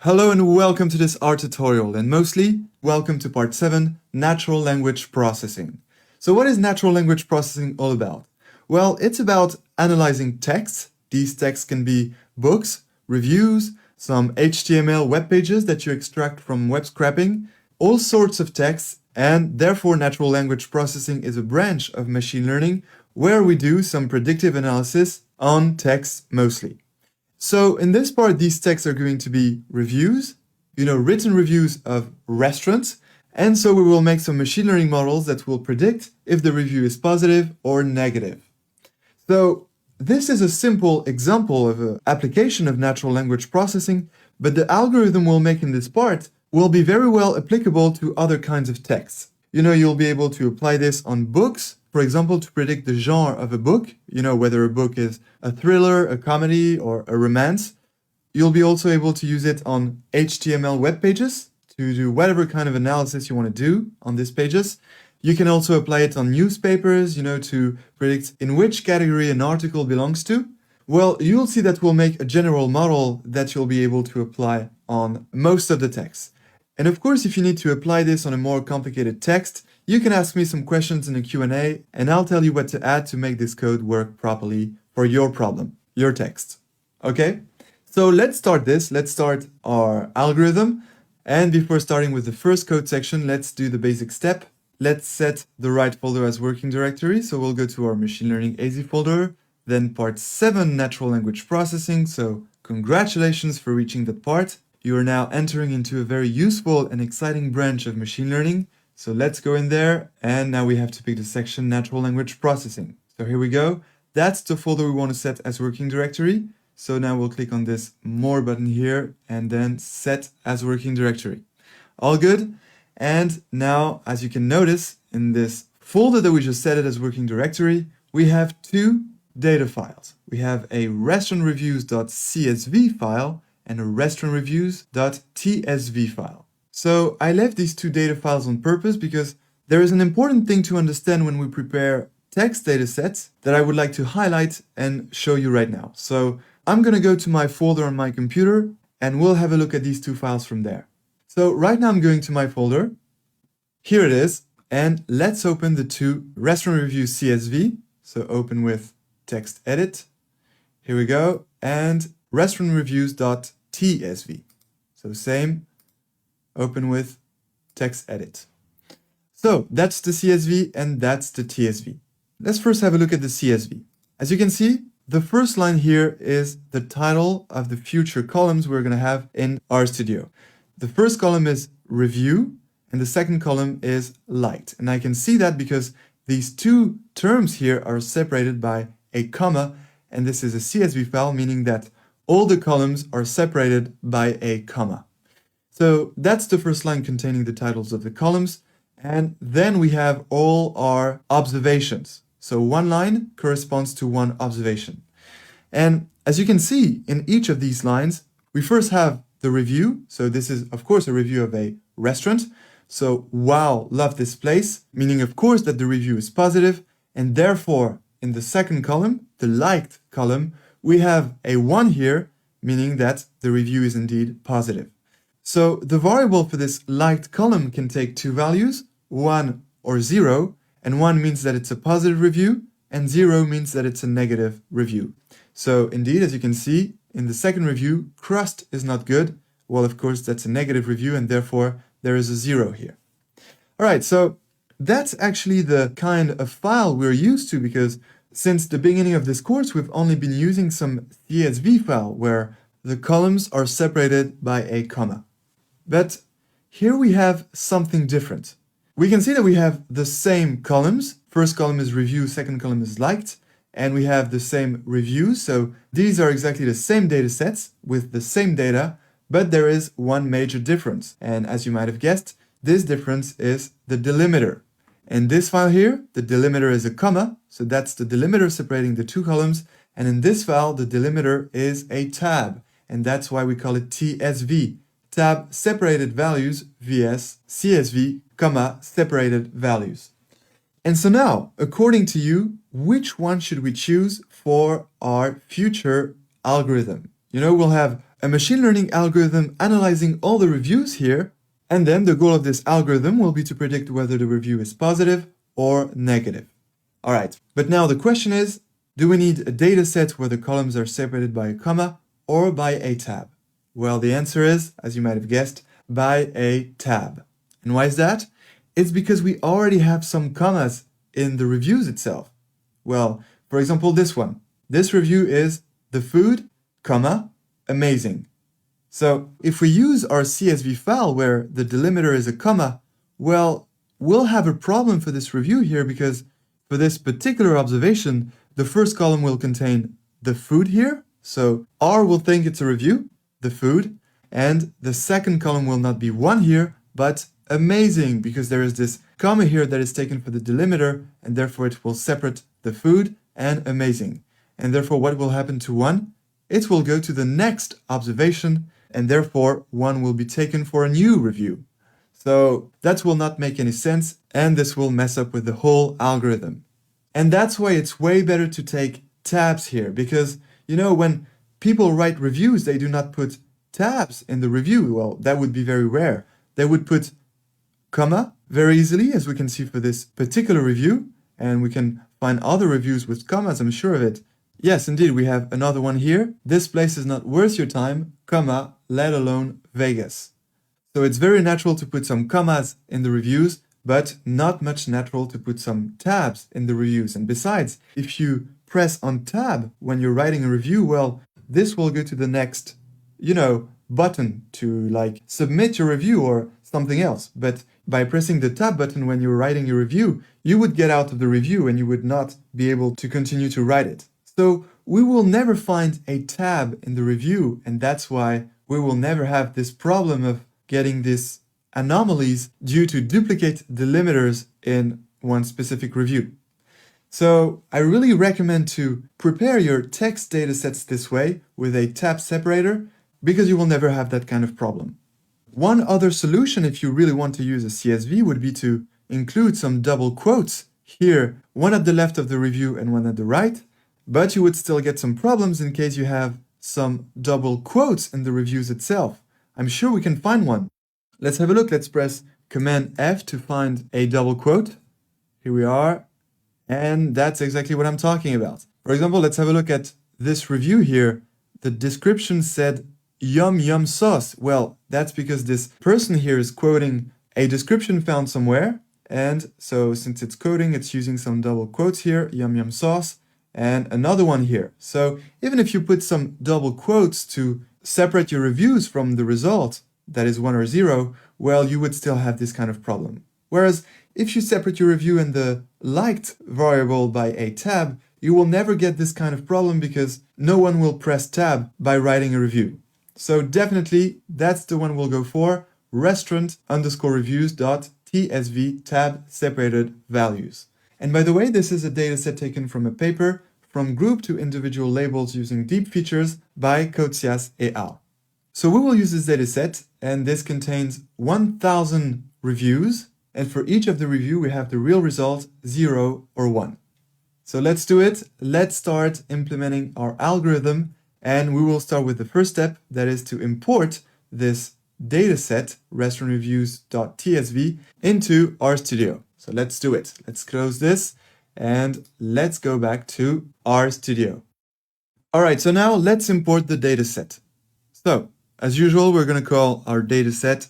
Hello and welcome to this R tutorial, and mostly, welcome to part 7, Natural Language Processing. So what is natural language processing all about? Well, it's about analyzing texts. These texts can be books, reviews, some HTML web pages that you extract from web scraping, all sorts of texts, and therefore natural language processing is a branch of machine learning where we do some predictive analysis on text mostly. So in this part, these texts are going to be reviews, written reviews of restaurants. And so we will make some machine learning models that will predict if the review is positive or negative. So this is a simple example of an application of natural language processing, but the algorithm we'll make in this part will be very well applicable to other kinds of texts. You'll be able to apply this on books, for example, to predict the genre of a book, whether a book is a thriller, a comedy, or a romance. You'll be also able to use it on HTML web pages to do whatever kind of analysis you want to do on these pages. You can also apply it on newspapers, to predict in which category an article belongs to. Well, you'll see that we'll make a general model that you'll be able to apply on most of the text. And of course, if you need to apply this on a more complicated text, you can ask me some questions in the Q&A, and I'll tell you what to add to make this code work properly for your problem, your text. Okay? So let's start this. Let's start our algorithm. And before starting with the first code section, let's do the basic step. Let's set the right folder as working directory. So we'll go to our machine learning AZ folder, then part 7, natural language processing. So congratulations for reaching that part. You are now entering into a very useful and exciting branch of machine learning. So let's go in there, and now we have to pick the section natural language processing. So here we go. That's the folder we want to set as working directory. So now we'll click on this more button here and then set as working directory. All good. And now, as you can notice, in this folder that we just set it as working directory, we have two data files. We have a restaurantreviews.csv file and a restaurantreviews.tsv file. So I left these two data files on purpose because there is an important thing to understand when we prepare text data sets that I would like to highlight and show you right now. So I'm going to go to my folder on my computer and we'll have a look at these two files from there. So right now I'm going to my folder. Here it is. And let's open the two restaurant reviews CSV. So open with text edit. Here we go. And restaurantreviews.tsv. So same, open with text edit. So that's the CSV and that's the TSV. Let's first have a look at the CSV. As you can see, the first line here is the title of the future columns we're going to have in RStudio. The first column is review and the second column is liked. And I can see that because these two terms here are separated by a comma, and this is a CSV file, meaning that all the columns are separated by a comma. So that's the first line containing the titles of the columns. And then we have all our observations. So one line corresponds to one observation. And as you can see in each of these lines, we first have the review. So this is, of course, a review of a restaurant. So, wow, love this place, meaning, of course, that the review is positive. And therefore, in the second column, the liked column, we have a 1 here, meaning that the review is indeed positive. So the variable for this liked column can take two values, 1 or 0, and 1 means that it's a positive review, and 0 means that it's a negative review. So indeed, as you can see, in the second review, crust is not good. Well, of course, that's a negative review, and therefore there is a 0 here. All right, so that's actually the kind of file we're used to, because since the beginning of this course, we've only been using some CSV file where the columns are separated by a comma. But here we have something different. We can see that we have the same columns. First column is review, second column is liked, and we have the same reviews. So these are exactly the same data sets with the same data, but there is one major difference. And as you might have guessed, this difference is the delimiter. In this file here, the delimiter is a comma, so that's the delimiter separating the two columns. And in this file, the delimiter is a tab, and that's why we call it TSV. Tab separated values vs CSV, comma, separated values. And so now, according to you, which one should we choose for our future algorithm? We'll have a machine learning algorithm analyzing all the reviews here, and then the goal of this algorithm will be to predict whether the review is positive or negative. All right, but now the question is, do we need a data set where the columns are separated by a comma or by a tab? Well, the answer is, as you might have guessed, by a tab. And why is that? It's because we already have some commas in the reviews itself. Well, for example, this one. This review is the food, comma, amazing. So if we use our CSV file where the delimiter is a comma, well, we'll have a problem for this review here because for this particular observation, the first column will contain the food here. So R will think it's a review, the food, and the second column will not be 1 here, but amazing, because there is this comma here that is taken for the delimiter, and therefore it will separate the food and amazing. And therefore what will happen to 1? It will go to the next observation, and therefore 1 will be taken for a new review. So that will not make any sense, and this will mess up with the whole algorithm. And that's why it's way better to take tabs here, because, you know, when people write reviews, they do not put tabs in the review. Well, that would be very rare. They would put comma very easily, as we can see for this particular review, and we can find other reviews with commas, I'm sure of it. Yes, indeed, we have another one here. This place is not worth your time, comma, let alone Vegas. So it's very natural to put some commas in the reviews, but not much natural to put some tabs in the reviews. And besides, if you press on tab when you're writing a review, well, this will go to the next, button to like submit your review or something else. But by pressing the tab button when you're writing your review, you would get out of the review and you would not be able to continue to write it. So we will never find a tab in the review, and that's why we will never have this problem of getting these anomalies due to duplicate delimiters in one specific review. So I really recommend to prepare your text datasets this way with a tab separator, because you will never have that kind of problem. One other solution, if you really want to use a CSV, would be to include some double quotes here, one at the left of the review and one at the right, but you would still get some problems in case you have some double quotes in the reviews itself. I'm sure we can find one. Let's have a look. Let's press Command F to find a double quote. Here we are. And that's exactly what I'm talking about. For example, let's have a look at this review here. The description said, "Yum yum sauce." Well, that's because this person here is quoting a description found somewhere. And so since it's coding, it's using some double quotes here, "yum yum sauce," and another one here. So even if you put some double quotes to separate your reviews from the result, that is 1 or 0, well, you would still have this kind of problem. Whereas if you separate your review and the liked variable by a tab, you will never get this kind of problem because no one will press tab by writing a review. So definitely that's the one we'll go for, restaurant_reviews.tsv tab separated values. And by the way, this is a dataset taken from a paper from group to individual labels using deep features by Cotsias et al. So we will use this dataset, and this contains 1,000 reviews, and for each of the review we have the real result 0 or 1. So let's do it. Let's start implementing our algorithm, and we will start with the first step, that is to import this dataset, restaurant_reviews.tsv, into RStudio. So let's do it. Let's close this and let's go back to RStudio. All right, so now let's import the dataset. So as usual, we're going to call our dataset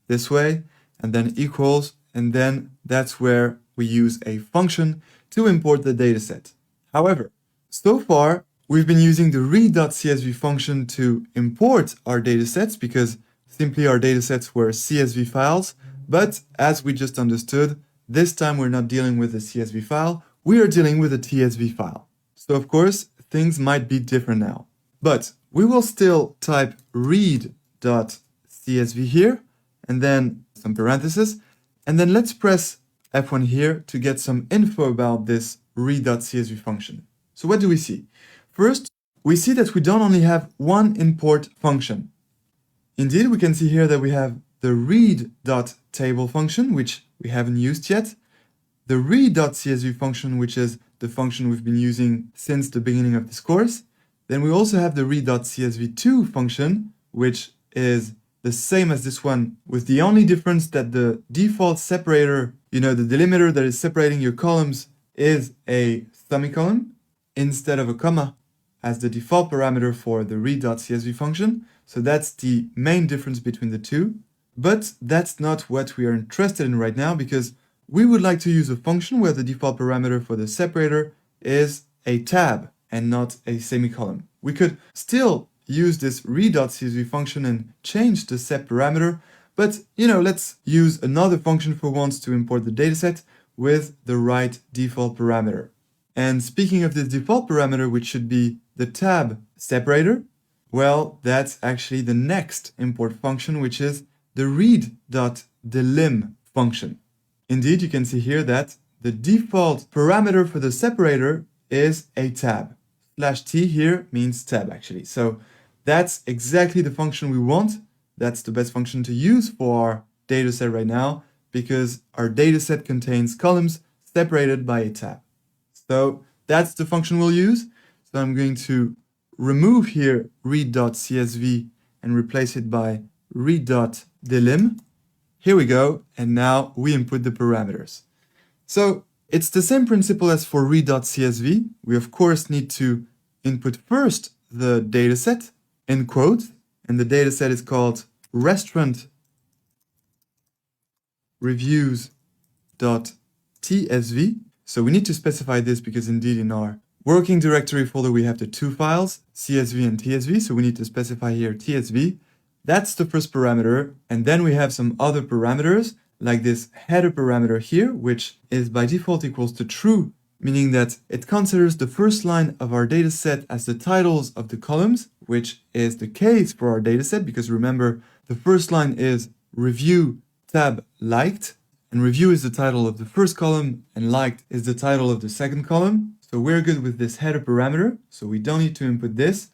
this way, and then equals, and then that's where we use a function to import the dataset. However, so far we've been using the read.csv function to import our datasets because simply our datasets were CSV files, but as we just understood, this time we're not dealing with a CSV file, we are dealing with a TSV file. So of course, things might be different now. But we will still type read.csv here, and then some parentheses, and then let's press F1 here to get some info about this read.csv function. So what do we see? First, we see that we don't only have one import function. Indeed, we can see here that we have the read.table function, which we haven't used yet, the read.csv function, which is the function we've been using since the beginning of this course, Then we also have the read.csv2 function, which is the same as this one, with the only difference that the default separator, the delimiter that is separating your columns, is a semicolon instead of a comma as the default parameter for the read.csv function. So that's the main difference between the two. But that's not what we are interested in right now, because we would like to use a function where the default parameter for the separator is a tab and not a semicolon. We could still use this read.csv function and change the sep parameter, but let's use another function for once to import the dataset with the right default parameter. And speaking of this default parameter, which should be the tab separator, well, that's actually the next import function, which is the read.delim function. Indeed, you can see here that the default parameter for the separator is a tab. /t here means tab, actually. So that's exactly the function we want. That's the best function to use for our dataset right now, because our dataset contains columns separated by a tab. So that's the function we'll use. So I'm going to remove here read.csv and replace it by read.delim. Here we go, and now we input the parameters. So it's the same principle as for read.csv. We of course need to input first the dataset in quotes, and the dataset is called restaurant reviews.tsv. So we need to specify this because indeed in our working directory folder we have the two files, CSV and TSV, so we need to specify here TSV. That's the first parameter, and then we have some other parameters like this header parameter here, which is by default equals to true, meaning that it considers the first line of our dataset as the titles of the columns, which is the case for our dataset, because remember, the first line is review tab liked, and review is the title of the first column, and liked is the title of the second column. So we're good with this header parameter, so we don't need to input this.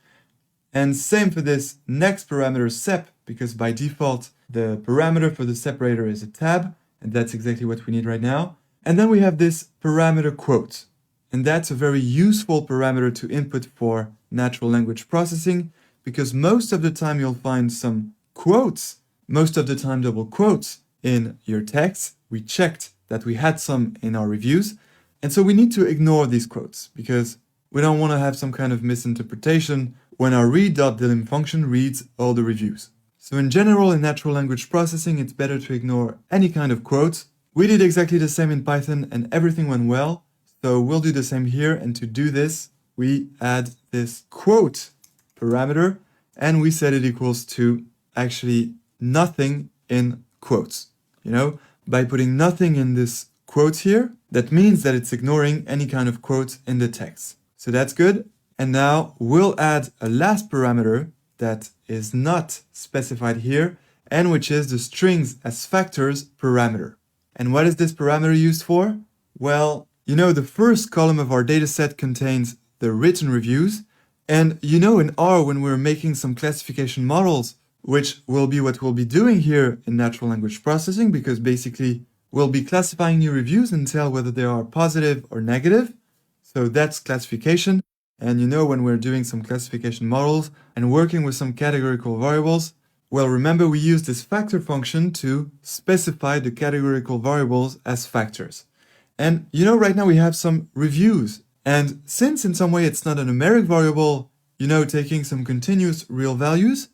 And same for this next parameter sep, because by default, the parameter for the separator is a tab, and that's exactly what we need right now. And then we have this parameter quote, and that's a very useful parameter to input for natural language processing, because most of the time you'll find some quotes, most of the time double quotes in your text. We checked that we had some in our reviews, and so we need to ignore these quotes because we don't want to have some kind of misinterpretation when our read.delim function reads all the reviews. So in general, in natural language processing, it's better to ignore any kind of quotes. We did exactly the same in Python and everything went well. So we'll do the same here. And to do this, we add this quote parameter and we set it equals to actually nothing in quotes. By putting nothing in this quotes here, that means that it's ignoring any kind of quotes in the text. So that's good. And now we'll add a last parameter that is not specified here, and which is the strings as factors parameter. And what is this parameter used for? Well, the first column of our dataset contains the written reviews, and in R when we're making some classification models, which will be what we'll be doing here in natural language processing, because basically we'll be classifying new reviews and tell whether they are positive or negative. So that's classification. And when we're doing some classification models and working with some categorical variables, well, remember we use this factor function to specify the categorical variables as factors. And right now we have some reviews. And since in some way it's not a numeric variable, taking some continuous real values,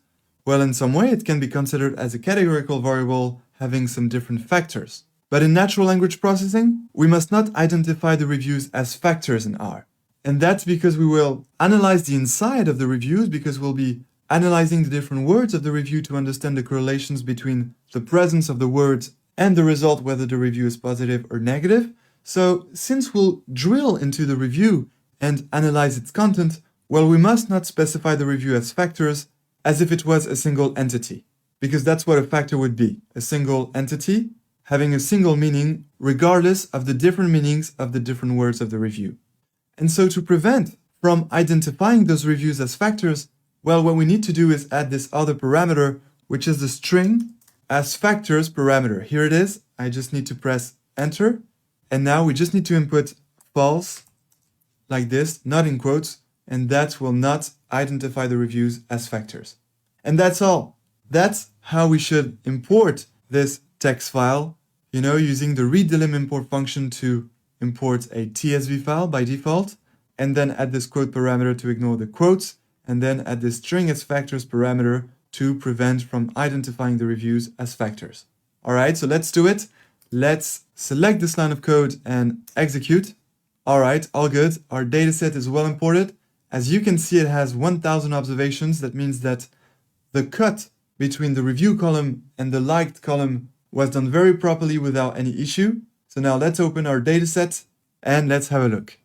well, in some way it can be considered as a categorical variable having some different factors. But in natural language processing, we must not identify the reviews as factors in R. And that's because we will analyze the inside of the reviews, because we'll be analyzing the different words of the review to understand the correlations between the presence of the words and the result, whether the review is positive or negative. So since we'll drill into the review and analyze its content, well, we must not specify the review as factors as if it was a single entity, because that's what a factor would be, a single entity having a single meaning regardless of the different meanings of the different words of the review. And so to prevent from identifying those reviews as factors, well, what we need to do is add this other parameter, which is the string as factors parameter. Here it is. I just need to press enter. And now we just need to input false like this, not in quotes, and that will not identify the reviews as factors. And that's all. That's how we should import this text file, using the read_delim import function to import a TSV file by default, and then add this quote parameter to ignore the quotes, and then add this string as factors parameter to prevent from identifying the reviews as factors. All right, so let's do it. Let's select this line of code and execute. All right, all good. Our dataset is well imported. As you can see, it has 1000 observations. That means that the cut between the review column and the liked column was done very properly without any issue. So now let's open our dataset and let's have a look.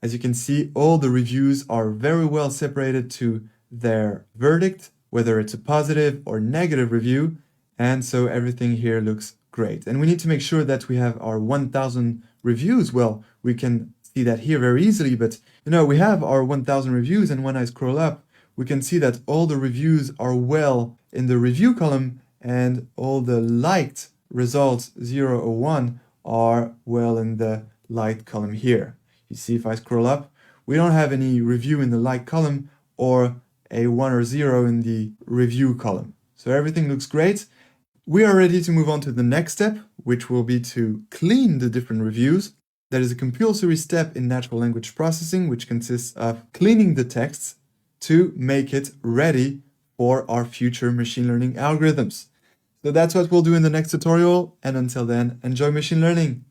As you can see, all the reviews are very well separated to their verdict, whether it's a positive or negative review. And so everything here looks great. And we need to make sure that we have our 1000 reviews. Well, we can see that here very easily, but we have our 1000 reviews, and when I scroll up, we can see that all the reviews are well in the review column, and all the liked results 0 or 1 are well in the liked column here. You see, if I scroll up, we don't have any review in the liked column or a 1 or 0 in the review column. So everything looks great. We are ready to move on to the next step, which will be to clean the different reviews. That is a compulsory step in natural language processing, which consists of cleaning the texts to make it ready for our future machine learning algorithms. So that's what we'll do in the next tutorial, and until then, enjoy machine learning.